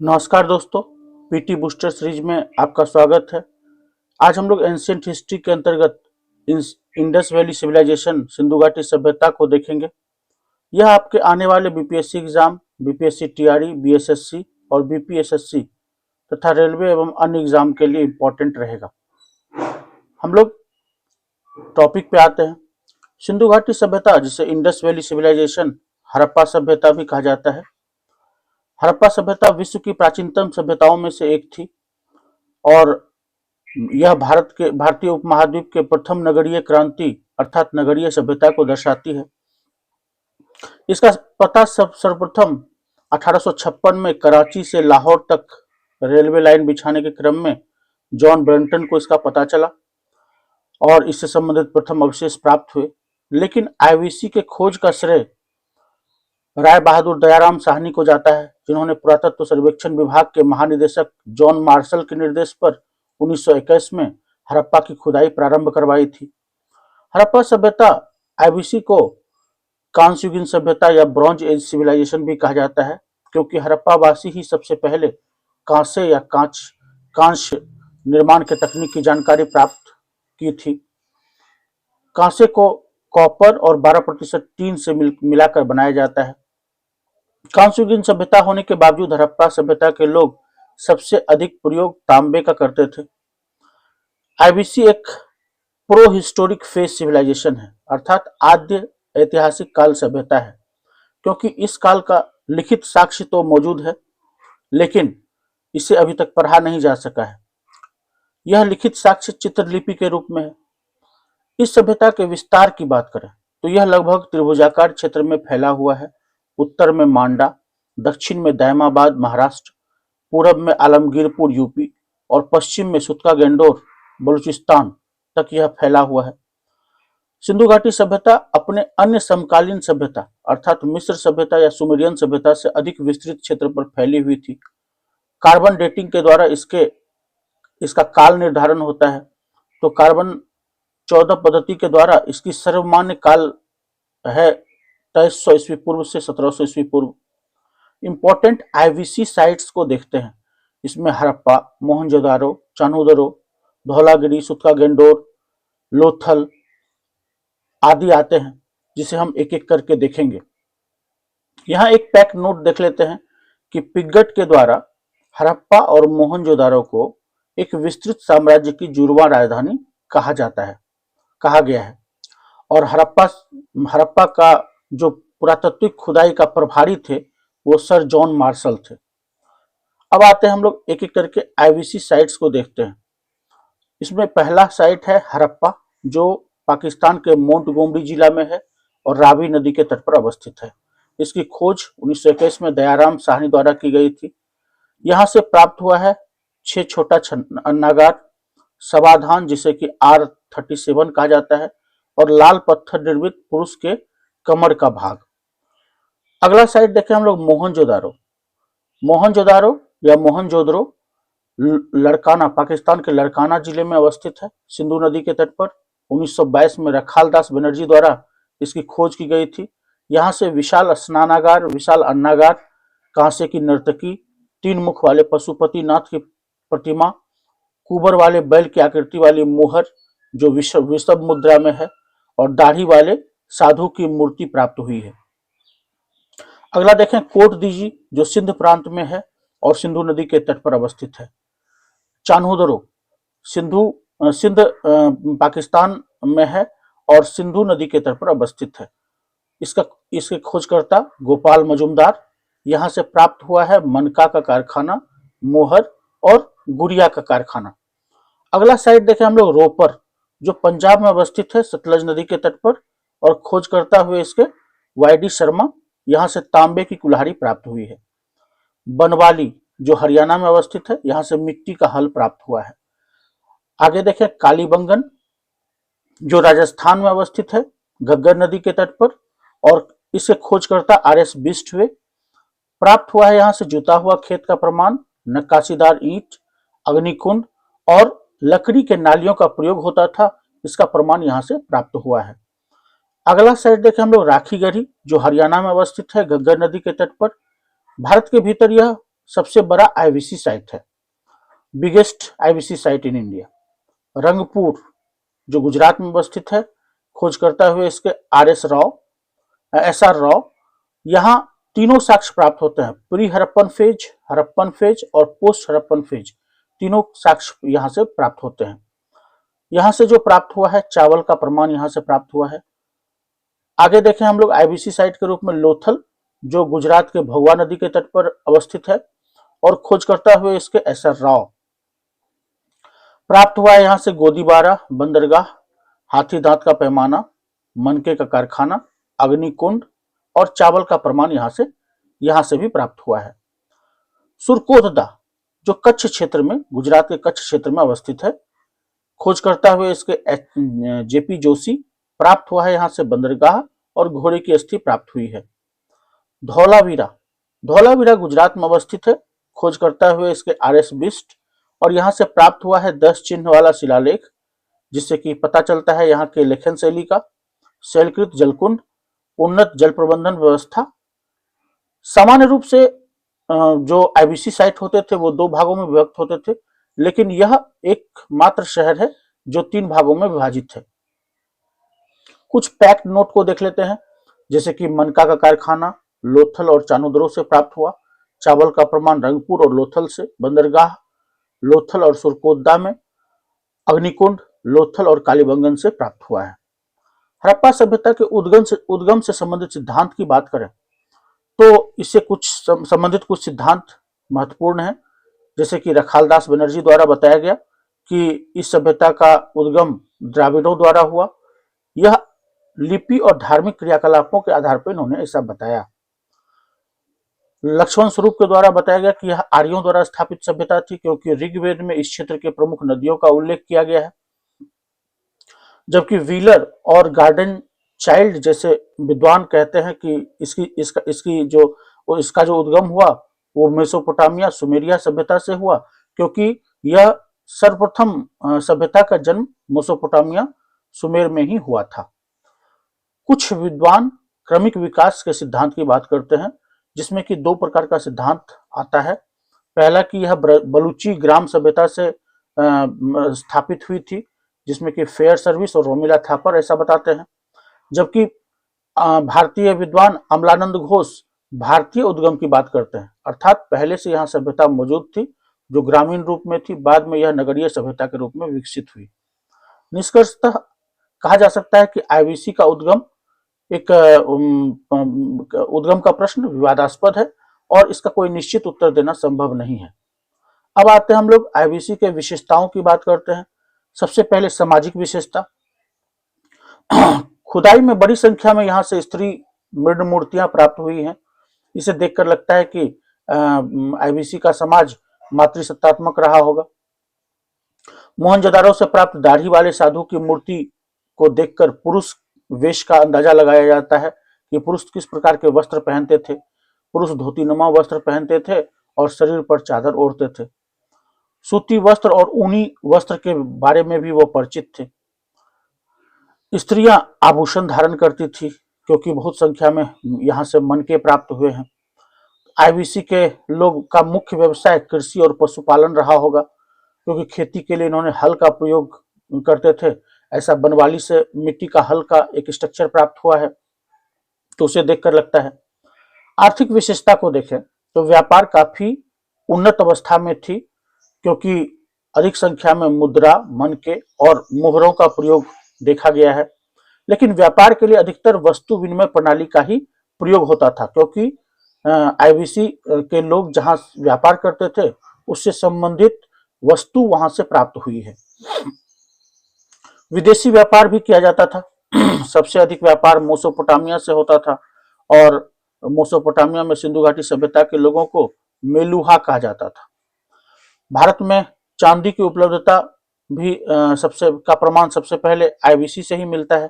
नमस्कार दोस्तों, PT booster series में आपका स्वागत है। आज हम लोग एंशियंट हिस्ट्री के अंतर्गत इंडस वैली सिविलाइजेशन सिंधु घाटी सभ्यता को देखेंगे। यह आपके आने वाले BPSC exam, BPSC TRE, BSSC और बीपीएसएससी तथा रेलवे एवं अन्य एग्जाम के लिए इम्पोर्टेंट रहेगा। हम लोग टॉपिक पे आते हैं। सिंधु घाटी सभ्यता, जिसे इंडस वैली सिविलाइजेशन, हड़प्पा सभ्यता भी कहा जाता है। हड़प्पा सभ्यता विश्व की प्राचीनतम सभ्यताओं में से एक थी और यह भारतीय उपमहाद्वीप के प्रथम नगरीय क्रांति अर्थात नगरीय सभ्यता को दर्शाती है। इसका पता सर्वप्रथम 1856 में कराची से लाहौर तक रेलवे लाइन बिछाने के क्रम में जॉन ब्रंटन को इसका पता चला और इससे संबंधित प्रथम अवशेष प्राप्त हुए। लेकिन आईवीसी के खोज का श्रेय राय बहादुर दयाराम साहनी को जाता है, जिन्होंने पुरातत्व सर्वेक्षण विभाग के महानिदेशक जॉन मार्शल के निर्देश पर 1921 में हड़प्पा की खुदाई प्रारंभ करवाई थी। हड़प्पा सभ्यता आईवीसी को कांस्य युगीन सभ्यता या ब्रॉन्ज एज सिविलाइजेशन भी कहा जाता है, क्योंकि हड़प्पावासी ही सबसे पहले कांसे या कांस्य निर्माण के तकनीक की जानकारी प्राप्त की थी। कांसे को कॉपर और 12% टीन से मिलाकर बनाया जाता है। कांस्य युगीन सभ्यता होने के बावजूद हड़प्पा सभ्यता के लोग सबसे अधिक प्रयोग तांबे का करते थे। आईवीसी एक प्रो हिस्टोरिक फेज सिविलाइजेशन है, अर्थात आद्य ऐतिहासिक काल सभ्यता है, क्योंकि इस काल का लिखित साक्ष्य तो मौजूद है, लेकिन इसे अभी तक पढ़ा नहीं जा सका है। यह लिखित साक्ष्य चित्रलिपि के रूप में है। इस सभ्यता के विस्तार की बात करें तो यह लगभग त्रिभुजाकार क्षेत्र में फैला हुआ है। उत्तर में मांडा, दक्षिण में दैमाबाद महाराष्ट्र, पूरब में आलमगीरपुर यूपी और पश्चिम में सुतका गेंडोर बलूचिस्तान तक यह फैला हुआ है। सिंधु घाटी सभ्यता अपने अन्य समकालीन सभ्यता अर्थात मिस्र सभ्यता या सुमेरियन सभ्यता से अधिक विस्तृत क्षेत्र पर फैली हुई थी। कार्बन डेटिंग के द्वारा इसका काल निर्धारण होता है, तो कार्बन 14 पद्धति के द्वारा इसकी सर्वमान्य काल है 2300 ईस्वी पूर्व से 1700 ईस्वी पूर्व। इंपॉर्टेंट आईवीसी साइट्स को देखते हैं। इसमें हड़प्पा, मोहनजोदारो, चान्होदरो, धौलागिरी, सुतका गेंडोर, लोथल आदि आते हैं, जिसे हम एक एक करके देखेंगे। यहाँ एक पैक नोट देख लेते हैं कि पिग्गट के द्वारा हड़प्पा और मोहनजोदारो को एक विस्तृत साम्राज्य की जुड़वां राजधानी कहा गया है और हड़प्पा का जो पुरातात्विक खुदाई का प्रभारी थे वो सर जॉन मार्शल थे। अब आते हैं हम लोग एक एक करके आईवीसी साइट्स को देखते हैं। इसमें पहला साइट है हड़प्पा, जो पाकिस्तान के मोंटगोमरी जिला में है और रावी नदी के तट पर अवस्थित है। इसकी खोज 1921 में दयाराम साहनी द्वारा की गई थी। यहाँ से प्राप्त हुआ है 6 छोटा अन्नागार, समाधान जिसे कि R37 कहा जाता है, और लाल पत्थर निर्मित पुरुष के कमर का भाग। अगला साइट देखें हम लोग मोहनजोदारो या मोहनजोदड़ो लड़काना, पाकिस्तान के लड़काना जिले में अवस्थित है, सिंधु नदी के तट पर। 1922 में रखालदास बनर्जी द्वारा इसकी खोज की गई थी। यहाँ से विशाल स्नानागार, विशाल अन्नागार, कांसे की नर्तकी, 3 मुख वाले पशुपतिनाथ की प्रतिमा, कुबर वाले बैल की आकृति वाली मुहर जो विषभ मुद्रा में है, और दाढ़ी वाले साधु की मूर्ति प्राप्त हुई है। अगला देखें कोट दीजी, जो सिंध प्रांत में है और सिंधु नदी के तट पर अवस्थित है। चान्होदरो सिंध पाकिस्तान में है और सिंधु नदी के तट पर अवस्थित है। इसके खोजकर्ता गोपाल मजुमदार। यहाँ से प्राप्त हुआ है मनका का कारखाना, मोहर और गुड़िया का कारखाना। अगला साइट देखें हम लोग रोपर, जो पंजाब में अवस्थित है सतलज नदी के तट पर, और खोज करता हुए इसके वाईडी शर्मा। यहाँ से तांबे की कुल्हाड़ी प्राप्त हुई है। बनवाली, जो हरियाणा में अवस्थित है, यहाँ से मिट्टी का हल प्राप्त हुआ है। आगे देखें कालीबंगन, जो राजस्थान में अवस्थित है घग्गर नदी के तट पर, और इसे खोजकर्ता RS बिस्ट हुए। प्राप्त हुआ है यहाँ से जुता हुआ खेत का प्रमाण, नक्काशीदार ईंट, अग्निकुंड और लकड़ी के नालियों का प्रयोग होता था, इसका प्रमाण यहाँ से प्राप्त हुआ है। अगला साइट देखें हम लोग राखीगढ़ी, जो हरियाणा में अवस्थित है घग्गर नदी के तट पर। भारत के भीतर यह सबसे बड़ा आईवीसी साइट है, biggest IVC site in India. Rangpur जो गुजरात में अवस्थित है, खोज करता हुए इसके एस आर राव। यहाँ तीनों साक्ष्य प्राप्त होते हैं, प्री हड़प्पन फेज और पोस्ट हड़प्पन फेज, तीनों साक्ष्य यहाँ से प्राप्त होते हैं। यहाँ से जो प्राप्त हुआ है चावल का प्रमाण यहाँ से प्राप्त हुआ है। आगे देखें हम लोग आईवीसी साइट के रूप में लोथल जो गुजरात के भगवा नदी के तट पर अवस्थित है और खोज करता हुए इसके एस आर राव। प्राप्त हुआ है यहाँ से गोदीबारा बंदरगाह, हाथी दांत का पैमाना, मनके का कारखाना, अग्निकुंड और चावल का प्रमाण यहाँ से भी प्राप्त हुआ है। सुरकोतदा जो कच्छ क्षेत्र में, गुजरात के कच्छ क्षेत्र में अवस्थित है, खोज करता हुए इसके जेपी जोशी। प्राप्त हुआ है यहाँ से बंदरगाह और घोड़े की अस्थि प्राप्त हुई है। धौलावीरा गुजरात में अवस्थित है, खोज करता हुए इसके आर.एस. बिष्ट और यहाँ से प्राप्त हुआ है 10 चिन्ह वाला शिलालेख, जिससे कि पता चलता है यहाँ के लेखन शैली का। शैलकृत जलकुंड, उन्नत जल प्रबंधन व्यवस्था। सामान्य रूप से जो आईवीसी साइट होते थे वो 2 भागों में विभक्त होते थे, लेकिन यह एक मात्र शहर है जो 3 भागों में विभाजित है। कुछ पैक्ट नोट को देख लेते हैं, जैसे कि मनका का कारखाना लोथल और चानुद्रो से प्राप्त हुआ, चावल का प्रमाण रंगपुर और लोथल से, बंदरगाह लोथल और सुरकोतदा में, अग्निकुंड लोथल और कालीबंगन से प्राप्त हुआ है। हड़प्पा सभ्यता के उद्गम से संबंधित सिद्धांत की बात करें तो इससे कुछ संबंधित कुछ सिद्धांत महत्वपूर्ण है, जैसे कि रखालदास बनर्जी द्वारा बताया गया कि इस सभ्यता का उद्गम द्राविड़ों द्वारा हुआ। यह लिपि और धार्मिक क्रियाकलापों के आधार पर इन्होंने ऐसा बताया। लक्ष्मण स्वरूप के द्वारा बताया गया कि यह आर्यों द्वारा स्थापित सभ्यता थी, क्योंकि ऋग्वेद में इस क्षेत्र के प्रमुख नदियों का उल्लेख किया गया है, जबकि व्हीलर और गार्डन चाइल्ड जैसे विद्वान कहते हैं कि इसका जो उद्गम हुआ वो मेसोपोटामिया सुमेरिया सभ्यता से हुआ, क्योंकि यह सर्वप्रथम सभ्यता का जन्म मेसोपोटामिया सुमेर में ही हुआ था। कुछ विद्वान क्रमिक विकास के सिद्धांत की बात करते हैं, जिसमें कि 2 प्रकार का सिद्धांत आता है। पहला कि यह बलूची ग्राम सभ्यता से स्थापित हुई थी, जिसमें कि फेयर सर्विस और रोमिला थापर ऐसा बताते हैं, जबकि भारतीय विद्वान अमलानंद घोष भारतीय उद्गम की बात करते हैं, अर्थात पहले से यहाँ सभ्यता मौजूद थी जो ग्रामीण रूप में थी, बाद में यह नगरीय सभ्यता के रूप में विकसित हुई। निष्कर्षतः कहा जा सकता है कि आईवीसी का उद्गम का प्रश्न विवादास्पद है और इसका कोई निश्चित उत्तर देना संभव नहीं है। अब आते हैं हम लोग आईवीसी के विशेषताओं की बात करते हैं। सबसे पहले सामाजिक विशेषता। खुदाई में बड़ी संख्या में यहाँ से स्त्री मृण मूर्तियां प्राप्त हुई हैं। इसे देखकर लगता है कि आईवीसी का समाज मातृसत्तात्मक रहा होगा। मोहनजोदारो से प्राप्त दाढ़ी वाले साधु की मूर्ति को देखकर पुरुष वेश का अंदाजा लगाया जाता है कि पुरुष किस प्रकार के वस्त्र पहनते थे। पुरुष धोतीनुमा वस्त्र पहनते थे और शरीर पर चादर ओढ़ते थे। सूती वस्त्र और ऊनी वस्त्र के बारे में भी वो परिचित थे। स्त्रियां आभूषण धारण करती थी, क्योंकि बहुत संख्या में यहाँ से मनके प्राप्त हुए हैं। आईवीसी के लोग का मुख्य व्यवसाय कृषि और पशुपालन रहा होगा, क्योंकि खेती के लिए इन्होंने हल का प्रयोग करते थे। ऐसा बनवाली से मिट्टी का हल का एक स्ट्रक्चर प्राप्त हुआ है, तो उसे देखकर लगता है। आर्थिक विशेषता को देखें तो व्यापार काफी उन्नत अवस्था में थी, क्योंकि अधिक संख्या में मुद्रा, मनके और मोहरों का प्रयोग देखा गया है। लेकिन व्यापार के लिए अधिकतर वस्तु विनिमय प्रणाली का ही प्रयोग होता था, क्योंकि आईवीसी के लोग जहां व्यापार करते थे उससे संबंधित वस्तु वहां से प्राप्त हुई है। विदेशी व्यापार भी किया जाता था। सबसे अधिक व्यापार मेसोपोटामिया से होता था और मेसोपोटामिया में सिंधु घाटी सभ्यता के लोगों को मेलुहा कहा जाता था। भारत में चांदी की उपलब्धता भी का प्रमाण सबसे पहले आईवीसी से ही मिलता है।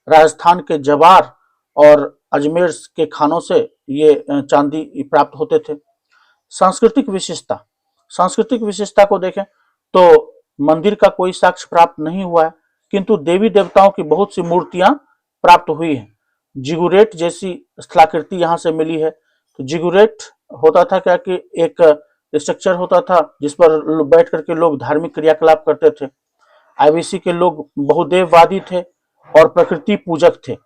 राजस्थान के जवार और अजमेर के खानों से ये चांदी प्राप्त होते थे। सांस्कृतिक विशेषता को देखें तो मंदिर का कोई साक्ष्य प्राप्त नहीं हुआ है, किंतु देवी देवताओं की बहुत सी मूर्तियां प्राप्त हुई हैं। जिगुरेट जैसी स्थलाकृति यहाँ से मिली है। तो जिगुरेट होता था क्या कि एक स्ट्रक्चर होता था जिस पर बैठ करके लोग धार्मिक क्रियाकलाप करते थे। आईबीसी के लोग बहुदेववादी थे और प्रकृति पूजक थे।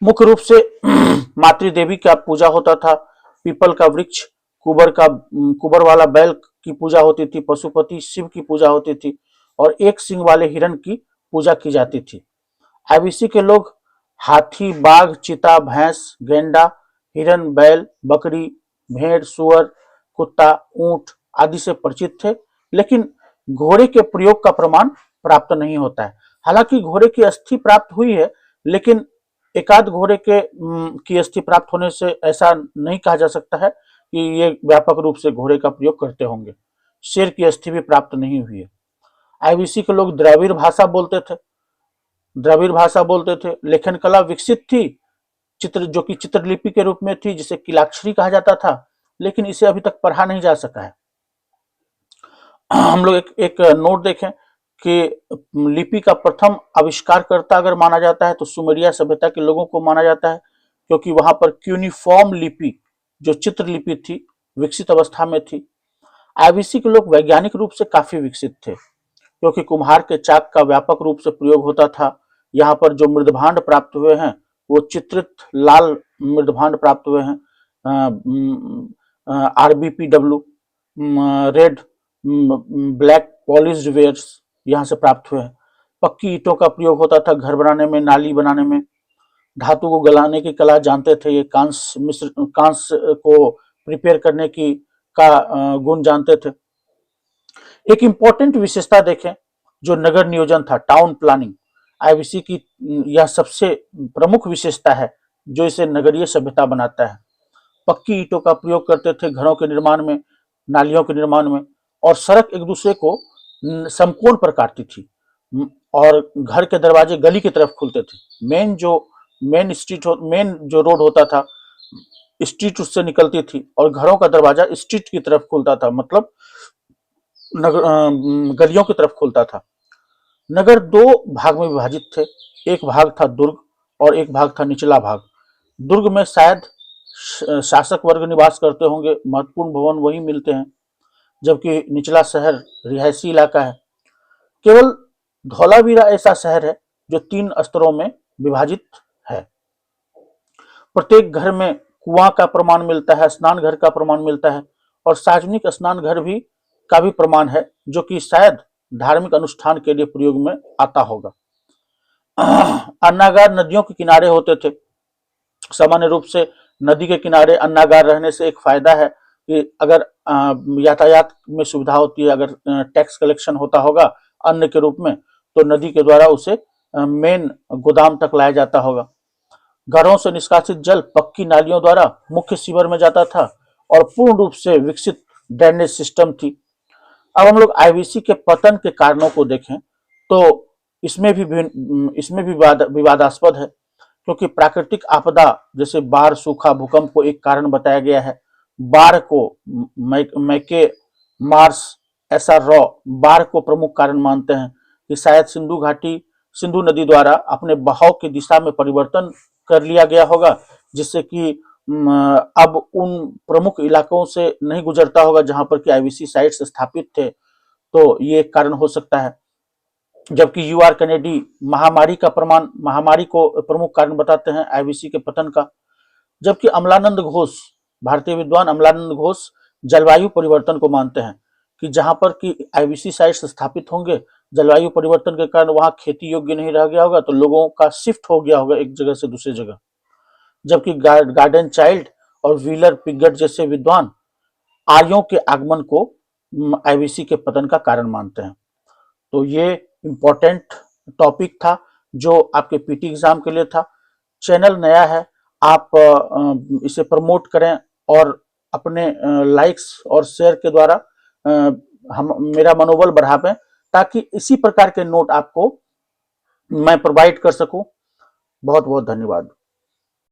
मुख्य रूप से मातृदेवी का पूजा होता था, पीपल का वृक्ष, कुबर वाला बैल की पूजा होती थी, पशुपति शिव की पूजा होती थी और एक सिंह वाले हिरण की पूजा की जाती थी। आईबीसी के लोग हाथी, बाघ, चीता, भैंस, गेंडा, हिरन, बैल, बकरी, भेड़, सुअर, कुत्ता, ऊंट आदि से परिचित थे, लेकिन घोड़े के प्रयोग का प्रमाण प्राप्त नहीं होता है। हालांकि घोड़े की अस्थि प्राप्त हुई है, लेकिन एकाध घोड़े के की अस्थि प्राप्त होने से ऐसा नहीं कहा जा सकता है कि ये व्यापक रूप से घोड़े का प्रयोग करते होंगे। शेर की अस्थि भी प्राप्त नहीं हुई है। आईबीसी के लोग द्रविड़ भाषा बोलते थे। लेखन कला विकसित थी, जो कि चित्रलिपि के रूप में थी, जिसे किलाक्षरी कहा जाता था, लेकिन इसे अभी तक पढ़ा नहीं जा सका है। हम लोग एक नोट देखें कि लिपि का प्रथम आविष्कारकर्ता अगर माना जाता है तो सुमेरिया सभ्यता के लोगों को माना जाता है, क्योंकि वहां पर क्यूनिफॉर्म लिपि जो चित्रलिपि थी विकसित अवस्था में थी। आईबीसी के लोग वैज्ञानिक रूप से काफी विकसित थे, क्योंकि कुम्हार के चाक का व्यापक रूप से प्रयोग होता था। यहाँ पर जो मृदभांड प्राप्त हुए हैं वो चित्रित लाल मृदभांड प्राप्त हुए हैं, RBPW, red black polished wares यहाँ से प्राप्त हुए हैं। पक्की ईंटों का प्रयोग होता था घर बनाने में, नाली बनाने में। धातु को गलाने की कला जानते थे, ये कांस को प्रिपेयर करने की गुण जानते थे। एक इंपॉर्टेंट विशेषता देखें जो नगर नियोजन था, टाउन प्लानिंग, आईबीसी की यह सबसे प्रमुख विशेषता है जो इसे नगरीय सभ्यता बनाता है। पक्की ईंटों का प्रयोग करते थे घरों के निर्माण में, नालियों के निर्माण में, और सड़क एक दूसरे को समकोण पर काटती थी और घर के दरवाजे गली की तरफ खुलते थे। मेन जो रोड होता था, स्ट्रीट उससे निकलती थी और घरों का दरवाजा स्ट्रीट की तरफ खुलता था, मतलब गलियों की तरफ खुलता था। नगर दो भाग में विभाजित थे, एक भाग था दुर्ग और एक भाग था निचला भाग। दुर्ग में शायद शासक वर्ग निवास करते होंगे, महत्वपूर्ण भवन वही मिलते हैं, जबकि निचला शहर रिहायशी इलाका है। केवल धौलावीरा ऐसा शहर है जो 3 स्तरों में विभाजित है। प्रत्येक घर में कुआं का प्रमाण मिलता है, स्नान घर का प्रमाण मिलता है और सार्वजनिक स्नान घर भी का भी प्रमाण है, जो कि शायद धार्मिक अनुष्ठान के लिए प्रयोग में आता होगा। अन्नागार नदियों के किनारे होते थे। सामान्य रूप से नदी के किनारे अन्नागार रहने से एक फायदा है कि अगर यातायात में सुविधा होती है, अगर टैक्स कलेक्शन होता होगा अन्न के रूप में, तो नदी के द्वारा उसे मेन गोदाम तक लाया जाता होगा। घरों से निष्कासित जल पक्की नालियों द्वारा मुख्य सीवर में जाता था और पूर्ण रूप से विकसित ड्रेनेज सिस्टम थी। अब हम लोग आईबीसी के पतन के कारणों को देखें तो इसमें भी विवादास्पद है, क्योंकि प्राकृतिक आपदा जैसे बाढ़, सूखा, भूकंप को एक कारण बताया गया है। बाढ़ को मैके मार्स SR रॉ बाढ़ को प्रमुख कारण मानते हैं कि शायद सिंधु नदी द्वारा अपने बहाव की दिशा में परिवर्तन कर लिया गया होगा, जिससे कि अब उन प्रमुख इलाकों से नहीं गुजरता होगा जहां पर कि आईबीसी साइट्स स्थापित थे, तो ये एक कारण हो सकता है। जबकि UR कैनेडी महामारी को प्रमुख कारण बताते हैं आईबीसी के पतन का। जबकि भारतीय विद्वान अमलानंद घोष जलवायु परिवर्तन को मानते हैं कि जहां पर कि आईबीसी साइट्स स्थापित होंगे, जलवायु परिवर्तन के कारण वहां खेती योग्य नहीं रह गया होगा, तो लोगों का शिफ्ट हो गया होगा एक जगह से दूसरी जगह। जबकि गार्डन चाइल्ड और व्हीलर पिगट जैसे विद्वान आर्यों के आगमन को आईबीसी के पतन का कारण मानते हैं। तो ये इंपॉर्टेंट टॉपिक था जो आपके पीटी एग्जाम के लिए था। चैनल नया है, आप इसे प्रमोट करें और अपने लाइक्स और शेयर के द्वारा मेरा मनोबल बढ़ावें, ताकि इसी प्रकार के नोट आपको मैं प्रोवाइड कर सकूं। बहुत बहुत धन्यवाद।